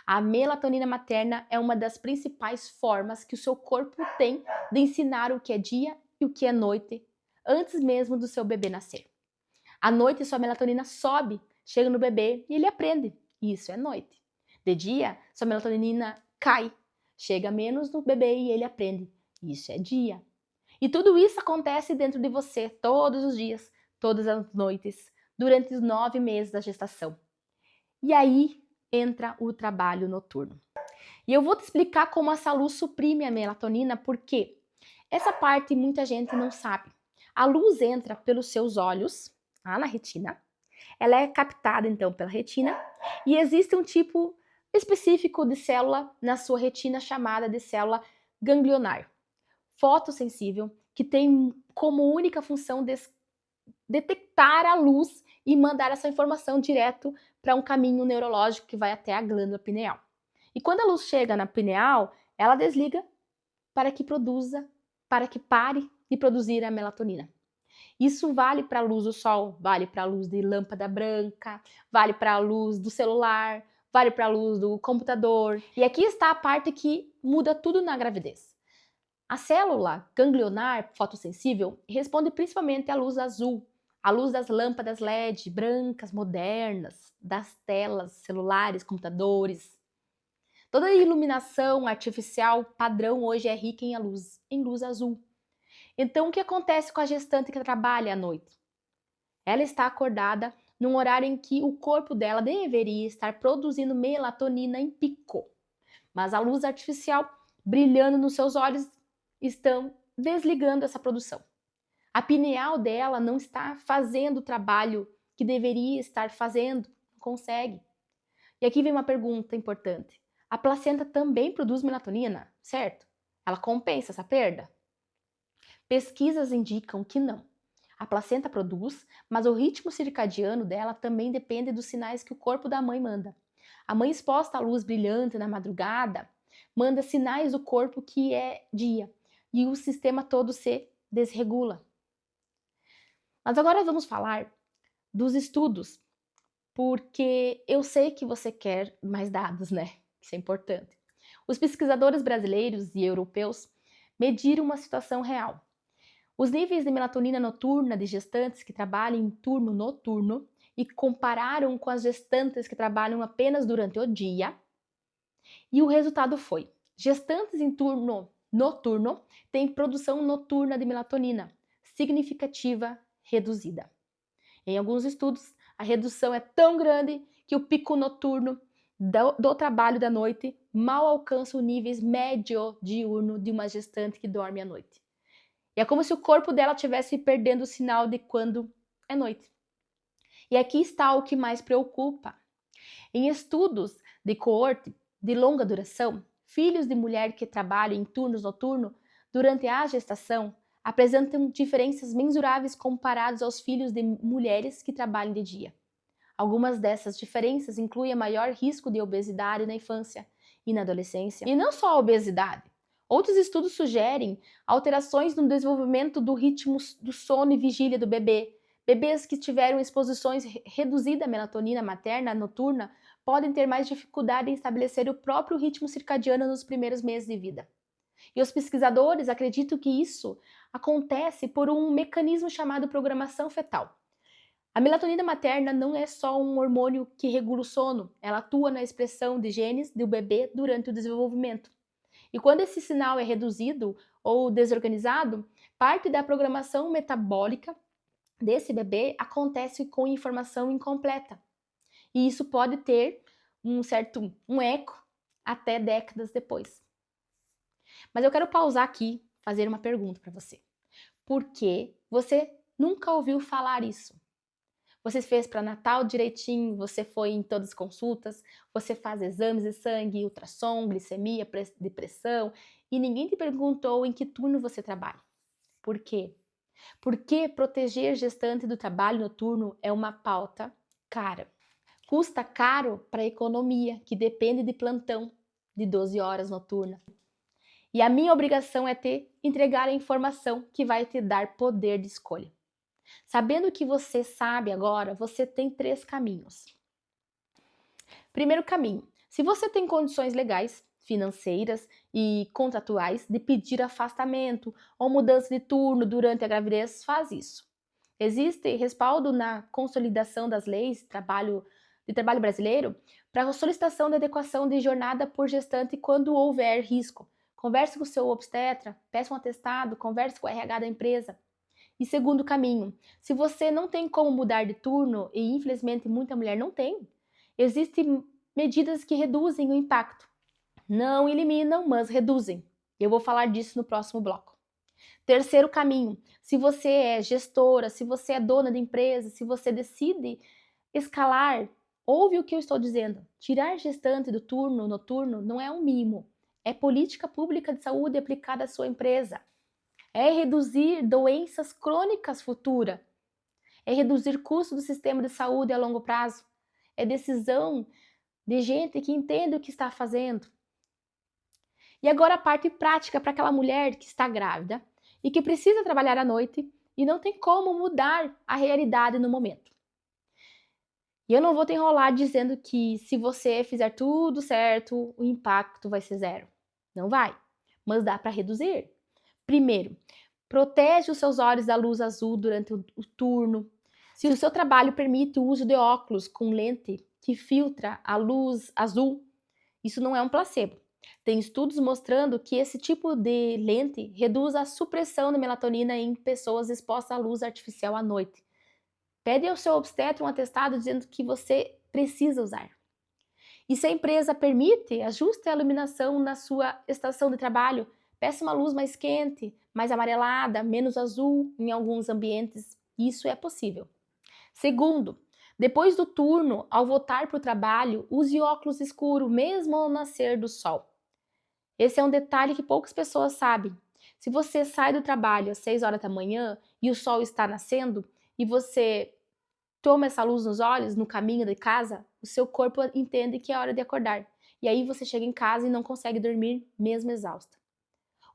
A melatonina materna é uma das principais formas que o seu corpo tem de ensinar o que é dia e o que é noite, antes mesmo do seu bebê nascer. À noite, sua melatonina sobe, chega no bebê e ele aprende. Isso é noite. De dia, sua melatonina cai, chega menos no bebê e ele aprende. Isso é dia. E tudo isso acontece dentro de você todos os dias, todas as noites, durante os 9 meses da gestação. E aí entra o trabalho noturno. E eu vou te explicar como essa luz suprime a melatonina, porque essa parte muita gente não sabe. A luz entra pelos seus olhos, lá na retina. Ela é captada então pela retina e existe um tipo específico de célula na sua retina chamada de célula ganglionar, fotossensível, que tem como única função detectar a luz e mandar essa informação direto para um caminho neurológico que vai até a glândula pineal. E quando a luz chega na pineal, ela desliga para que pare de produzir a melatonina. Isso vale para a luz do sol, vale para a luz de lâmpada branca, vale para a luz do celular, vale para a luz do computador. E aqui está a parte que muda tudo na gravidez. A célula ganglionar fotossensível responde principalmente à luz azul, à luz das lâmpadas LED brancas, modernas, das telas, celulares, computadores. Toda a iluminação artificial padrão hoje é rica em luz azul. Então, o que acontece com a gestante que trabalha à noite? Ela está acordada num horário em que o corpo dela deveria estar produzindo melatonina em pico, mas a luz artificial brilhando nos seus olhos estão desligando essa produção. A pineal dela não está fazendo o trabalho que deveria estar fazendo, não consegue. E aqui vem uma pergunta importante. A placenta também produz melatonina, certo? Ela compensa essa perda? Pesquisas indicam que não. A placenta produz, mas o ritmo circadiano dela também depende dos sinais que o corpo da mãe manda. A mãe exposta à luz brilhante na madrugada manda sinais do corpo que é dia e o sistema todo se desregula. Mas agora vamos falar dos estudos, porque eu sei que você quer mais dados, né? Isso é importante. Os pesquisadores brasileiros e europeus mediram uma situação real. Os níveis de melatonina noturna de gestantes que trabalham em turno noturno e compararam com as gestantes que trabalham apenas durante o dia. E o resultado foi: gestantes em turno noturno têm produção noturna de melatonina significativa reduzida. Em alguns estudos, a redução é tão grande que o pico noturno do trabalho da noite mal alcança os níveis médio-diurno de uma gestante que dorme à noite. E é como se o corpo dela estivesse perdendo o sinal de quando é noite. E aqui está o que mais preocupa. Em estudos de coorte de longa duração, filhos de mulher que trabalham em turnos noturnos durante a gestação apresentam diferenças mensuráveis comparados aos filhos de mulheres que trabalham de dia. Algumas dessas diferenças incluem maior risco de obesidade na infância e na adolescência. E não só a obesidade. Outros estudos sugerem alterações no desenvolvimento do ritmo do sono e vigília do bebê. Bebês que tiveram exposições reduzida à melatonina materna noturna podem ter mais dificuldade em estabelecer o próprio ritmo circadiano nos primeiros meses de vida. E os pesquisadores acreditam que isso acontece por um mecanismo chamado programação fetal. A melatonina materna não é só um hormônio que regula o sono, ela atua na expressão de genes do bebê durante o desenvolvimento. E quando esse sinal é reduzido ou desorganizado, parte da programação metabólica desse bebê acontece com informação incompleta. E isso pode ter um eco até décadas depois. Mas eu quero pausar aqui, fazer uma pergunta para você. Por que você nunca ouviu falar isso? Você fez para Natal direitinho, você foi em todas as consultas, você faz exames de sangue, ultrassom, glicemia, depressão, e ninguém te perguntou em que turno você trabalha. Por quê? Porque proteger gestante do trabalho noturno é uma pauta cara. Custa caro para a economia, que depende de plantão de 12 horas noturna. E a minha obrigação é entregar a informação que vai te dar poder de escolha. Sabendo o que você sabe agora, você tem 3 caminhos. Primeiro caminho, Se você tem condições legais, financeiras e contratuais de pedir afastamento ou mudança de turno durante a gravidez, faz isso. Existe respaldo na consolidação das leis de trabalho brasileiro para a solicitação de adequação de jornada por gestante quando houver risco. Converse com o seu obstetra, peça um atestado, converse com o RH da empresa. E segundo caminho, se você não tem como mudar de turno, e infelizmente muita mulher não tem, existem medidas que reduzem o impacto. Não eliminam, mas reduzem. Eu vou falar disso no próximo bloco. Terceiro caminho, se você é gestora, se você é dona de empresa, se você decide escalar, ouve o que eu estou dizendo. Tirar gestante do turno noturno não é um mimo, é política pública de saúde aplicada à sua empresa. É reduzir doenças crônicas futuras. É reduzir custos do sistema de saúde a longo prazo. É decisão de gente que entende o que está fazendo. E agora a parte prática para aquela mulher que está grávida e que precisa trabalhar à noite e não tem como mudar a realidade no momento. E eu não vou te enrolar dizendo que se você fizer tudo certo, o impacto vai ser zero. Não vai, mas dá para reduzir. Primeiro, protege os seus olhos da luz azul durante o turno. Se o seu trabalho permite o uso de óculos com lente que filtra a luz azul, isso não é um placebo. Tem estudos mostrando que esse tipo de lente reduz a supressão de melatonina em pessoas expostas à luz artificial à noite. Pede ao seu obstetra um atestado dizendo que você precisa usar. E se a empresa permite, ajuste a iluminação na sua estação de trabalho. Peça uma luz mais quente, mais amarelada, menos azul em alguns ambientes. Isso é possível. Segundo, depois do turno, ao voltar para o trabalho, use óculos escuros, mesmo ao nascer do sol. Esse é um detalhe que poucas pessoas sabem. Se você sai do trabalho às 6 horas da manhã e o sol está nascendo e você toma essa luz nos olhos no caminho de casa, o seu corpo entende que é hora de acordar. E aí você chega em casa e não consegue dormir, mesmo exausta.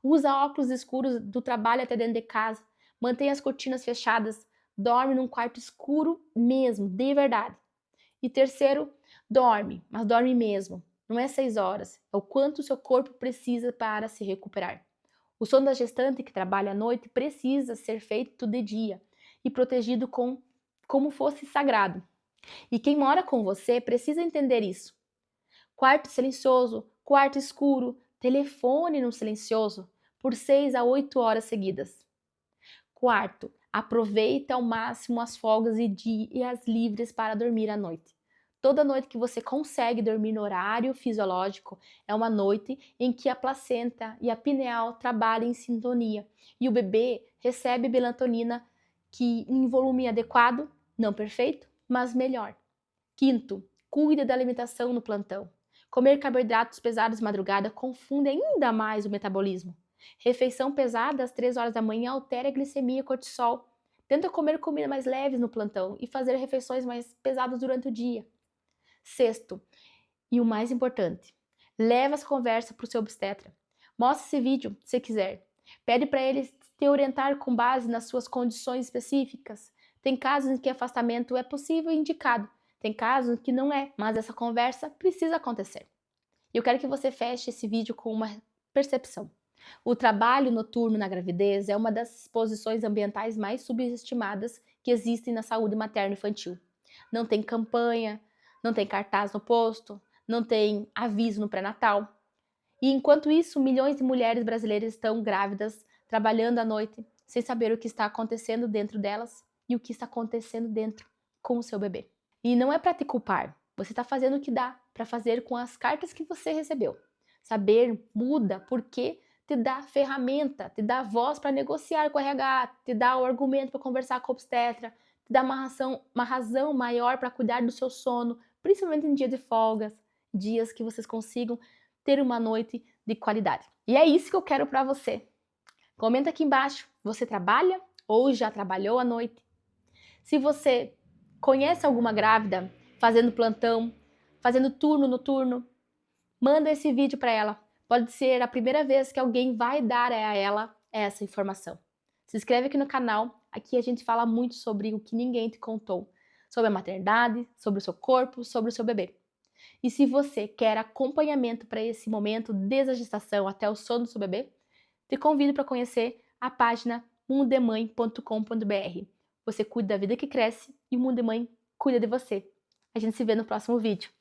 Usa óculos escuros do trabalho até dentro de casa. Mantenha as cortinas fechadas. Dorme num quarto escuro mesmo, de verdade. E terceiro, dorme, mas dorme mesmo. Não é 6 horas, é o quanto o seu corpo precisa para se recuperar. O sono da gestante que trabalha à noite precisa ser feito de dia e protegido como fosse sagrado. E quem mora com você precisa entender isso. Quarto silencioso, quarto escuro, telefone no silencioso por 6 a 8 horas seguidas. Quarto, aproveita ao máximo as folgas e dias livres para dormir à noite. Toda noite que você consegue dormir no horário fisiológico é uma noite em que a placenta e a pineal trabalham em sintonia e o bebê recebe melatonina que em volume adequado, não perfeito, mas melhor. Quinto, cuide da alimentação no plantão. Comer carboidratos pesados de madrugada confunde ainda mais o metabolismo. Refeição pesada às 3 horas da manhã altera a glicemia e cortisol. Tenta comer comida mais leves no plantão e fazer refeições mais pesadas durante o dia. Sexto, e o mais importante, leva essa conversa para o seu obstetra. Mostra esse vídeo, se quiser. Pede para ele te orientar com base nas suas condições específicas. Tem casos em que afastamento é possível e indicado. Tem casos em que não é, mas essa conversa precisa acontecer. Eu quero que você feche esse vídeo com uma percepção. O trabalho noturno na gravidez é uma das posições ambientais mais subestimadas que existem na saúde materno-infantil. Não tem campanha, não tem cartaz no posto, não tem aviso no pré-natal. E enquanto isso, milhões de mulheres brasileiras estão grávidas, trabalhando à noite, sem saber o que está acontecendo dentro delas e o que está acontecendo dentro com o seu bebê. E não é para te culpar, você está fazendo o que dá para fazer com as cartas que você recebeu. Saber muda porque te dá ferramenta, te dá voz para negociar com o RH, te dá o argumento para conversar com o obstetra, te dá uma razão maior para cuidar do seu sono, principalmente em dia de folgas, dias que vocês consigam ter uma noite de qualidade. E é isso que eu quero para você. Comenta aqui embaixo, você trabalha ou já trabalhou à noite? Se você conhece alguma grávida fazendo plantão, fazendo turno noturno, manda esse vídeo para ela. Pode ser a primeira vez que alguém vai dar a ela essa informação. Se inscreve aqui no canal, aqui a gente fala muito sobre o que ninguém te contou, sobre a maternidade, sobre o seu corpo, sobre o seu bebê. E se você quer acompanhamento para esse momento, desde a gestação até o sono do seu bebê, te convido para conhecer a página mundemãe.com.br. Você cuida da vida que cresce e o Mundo de Mãe cuida de você. A gente se vê no próximo vídeo.